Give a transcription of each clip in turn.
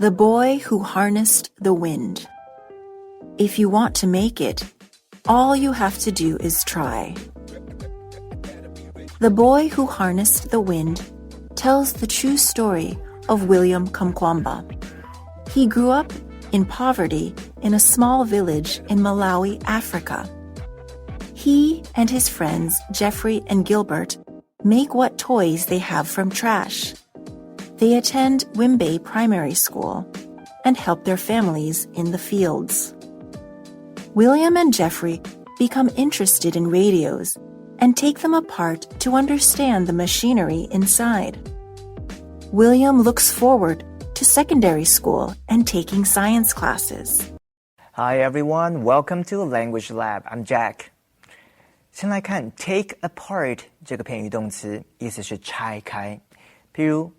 The boy who harnessed the wind. If you want to make it, all you have to do is try. The boy who harnessed the wind tells the true story of William Kamkwamba. He grew up in poverty in a small village in Malawi, Africa. He and his friends Jeffrey and Gilbert make what toys they have from trash. They attend Wimbe Primary School and help their families in the fields. William and Jeffrey become interested in radios and take them apart to understand the machinery inside. William looks forward to secondary school and taking science classes. Hi everyone, welcome to Language Lab. I'm Jack. 先来看 take apart 这个片语动词，意思是拆开。譬如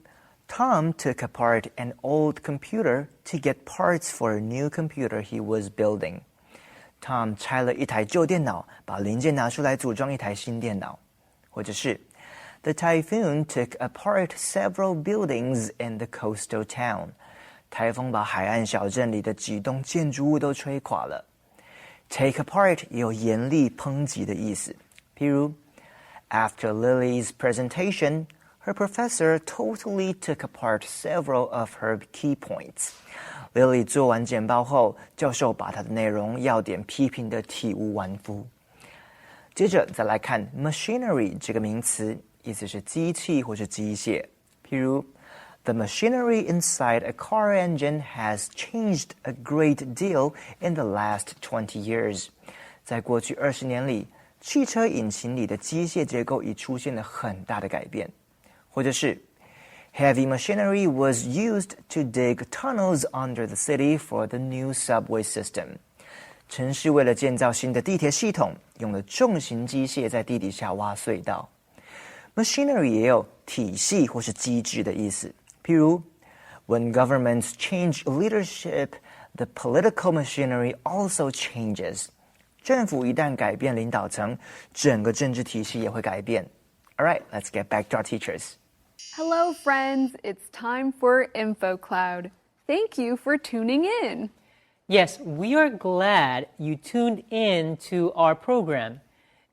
Tom took apart an old computer to get parts for a new computer he was building. Tom 拆了一台旧电脑，把零件拿出来组装一台新电脑。或者是 The typhoon took apart several buildings in the coastal town. 台风把海岸小镇里的几栋建筑物都吹垮了。Take apart 也有严厉抨击的意思。譬如 After Lily's presentation, her professor totally took apart several of her key points. Lily 做完简报后，教授把她的内容要点批评得体无完肤。接着再来看 machinery 这个名词，意思是机器或是机械。譬如 The machinery inside a car engine has changed a great deal in the last 20 years. 在过去20年里，汽车引擎里的机械结构已出现了很大的改变。或者是Heavy machinery was used to dig tunnels under the city for the new subway system. 城市为了建造新的地铁系统，用了重型机械在地底下挖隧道。Machinery 也有体系或是机制的意思。譬如 When governments change leadership, the political machinery also changes. 政府一旦改变领导层，整个政治体系也会改变。All right, let's get back to our teachers.Hello, friends. It's time for InfoCloud. Thank you for tuning in. Yes, we are glad you tuned in to our program.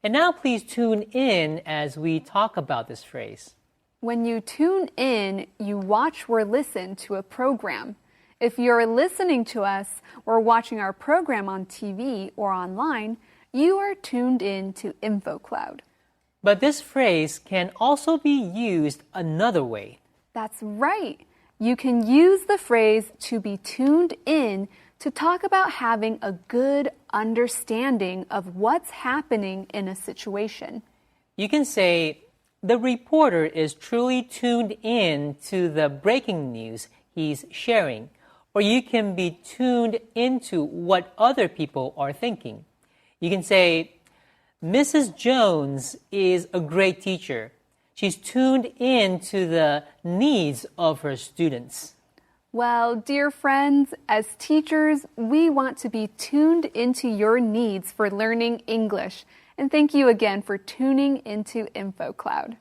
And now please tune in as we talk about this phrase. When you tune in, you watch or listen to a program. If you're listening to us or watching our program on TV or online, you are tuned in to InfoCloud. But this phrase can also be used another way. That's right. You can use the phrase to be tuned in to talk about having a good understanding of what's happening in a situation. You can say, the reporter is truly tuned in to the breaking news he's sharing. Or you can be tuned into what other people are thinking. You can say, Mrs. Jones is a great teacher. She's tuned in to the needs of her students. Well, dear friends, as teachers, we want to be tuned into your needs for learning English. And thank you again for tuning into InfoCloud.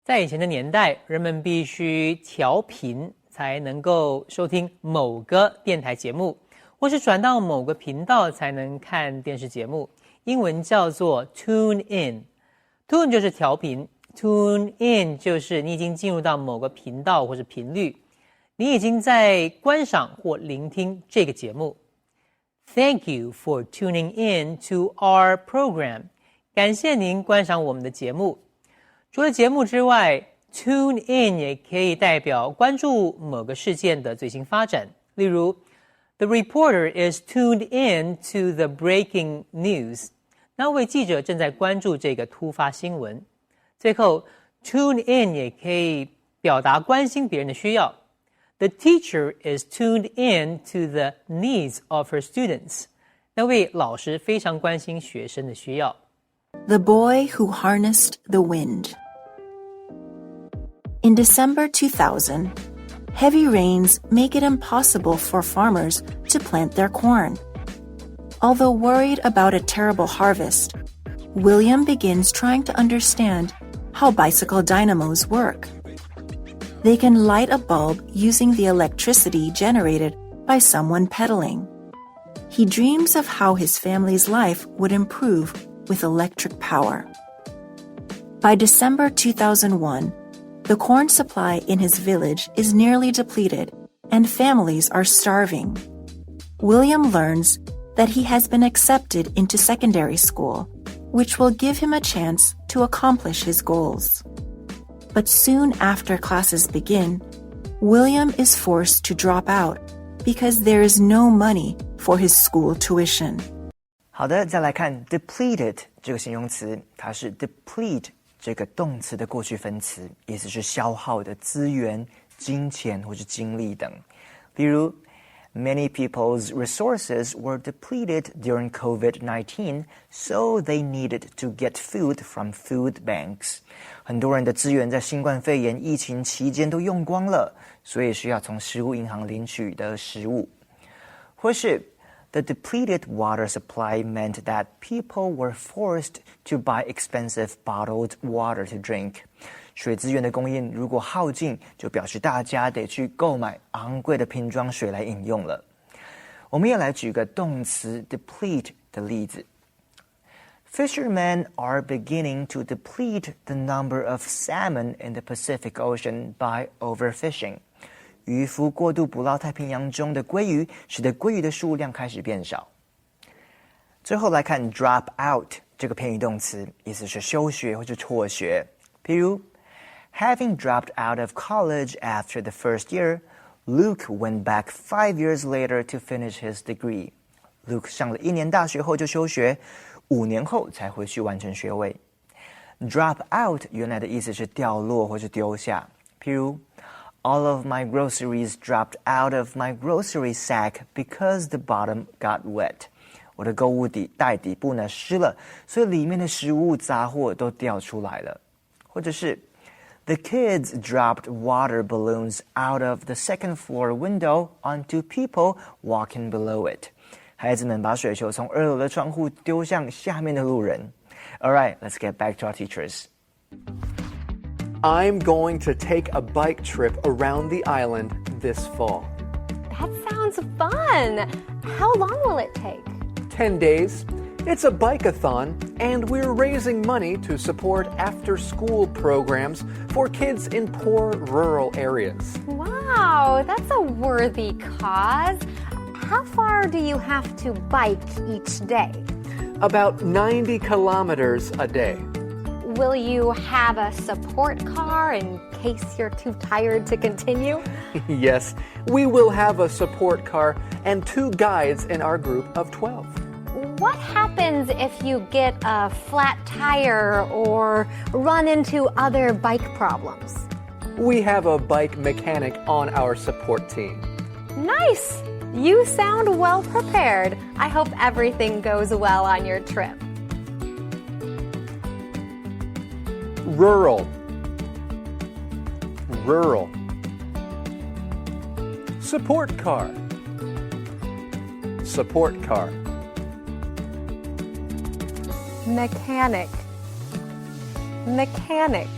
在以前的年代，人们必须调频才能够收听某个电台节目，或是转到某个频道才能看电视节目。英文叫做 tune in. Tune 就是调频， tune in 就是你已经进入到某个频道或是频率，你已经在观赏或聆听这个节目。Thank you for tuning in to our program. 感谢您观赏我们的节目。除了节目之外， tune in 也可以代表关注某个事件的最新发展。例如The reporter is tuned in to the breaking news. 那位记者正在关注这个突发新闻。最后 tune in 也可以表达关心别人的需要。The teacher is tuned in to the needs of her students. 那位老师非常关心学生的需要。The boy who harnessed the wind. In December 2000,Heavy rains make it impossible for farmers to plant their corn. Although worried about a terrible harvest, William begins trying to understand how bicycle dynamos work. they can light a bulb using the electricity generated by someone pedaling. He dreams of how his family's life would improve with electric power. By December 2001, the corn supply in his village is nearly depleted and families are starving. William learns that he has been accepted into secondary school, which will give him a chance to accomplish his goals. But soon after classes begin, William is forced to drop out because there is no money for his school tuition. 好的，再来看 depleted 这个形容词，它是 deplete 这个动词的过去分词，意思是消耗的资源、金钱或是精力等。例如 Many people's resources were depleted during COVID-19, so they needed to get food from food banks. 很多人的资源在新冠肺炎疫情期间都用光了，所以需要从食物银行领取的食物。或是 The depleted water supply meant that people were forced to buy expensive bottled water to drink. 水资源的供应如果耗尽，就表示大家得去购买昂贵的瓶装水来饮用了。我们也来举个动词 deplete 的例子。Fishermen are beginning to deplete the number of salmon in the Pacific Ocean by overfishing. 渔夫过度捕捞太平洋中的鲑鱼，使得鲑鱼的数量开始变少。最后来看 drop out 这个片语动词，意思是休学或是辍学。譬如Having dropped out of college after the first year, Luke went back 5 years later to finish his degree. Luke 上了1年大学后就休学，5年后才回去完成学位。Drop out 原来的意思是掉落或是丢下，譬如All of my groceries dropped out of my grocery sack because the bottom got wet. 我的购物袋底部呢湿了，所以里面的食物杂货都掉出来了。或者是The kids dropped water balloons out of the second floor window onto people walking below it. 孩子们把水球从2楼的窗户丢向下面的路人。All right, let's get back to our teachers. I'm going to take a bike trip around the island this fall. That sounds fun. How long will it take? 10 days. It's a bike-a-thon, and we're raising money to support after-school programs for kids in poor rural areas. Wow, that's a worthy cause. How far do you have to bike each day? About 90 kilometers a day. Will you have a support car in case you're too tired to continue? Yes, we will have a support car and 2 guides in our group of 12. What happens if you get a flat tire or run into other bike problems? We have a bike mechanic on our support team. Nice! You sound well prepared. I hope everything goes well on your trip. Rural. Rural. Support car. Support car. Mechanic. Mechanic.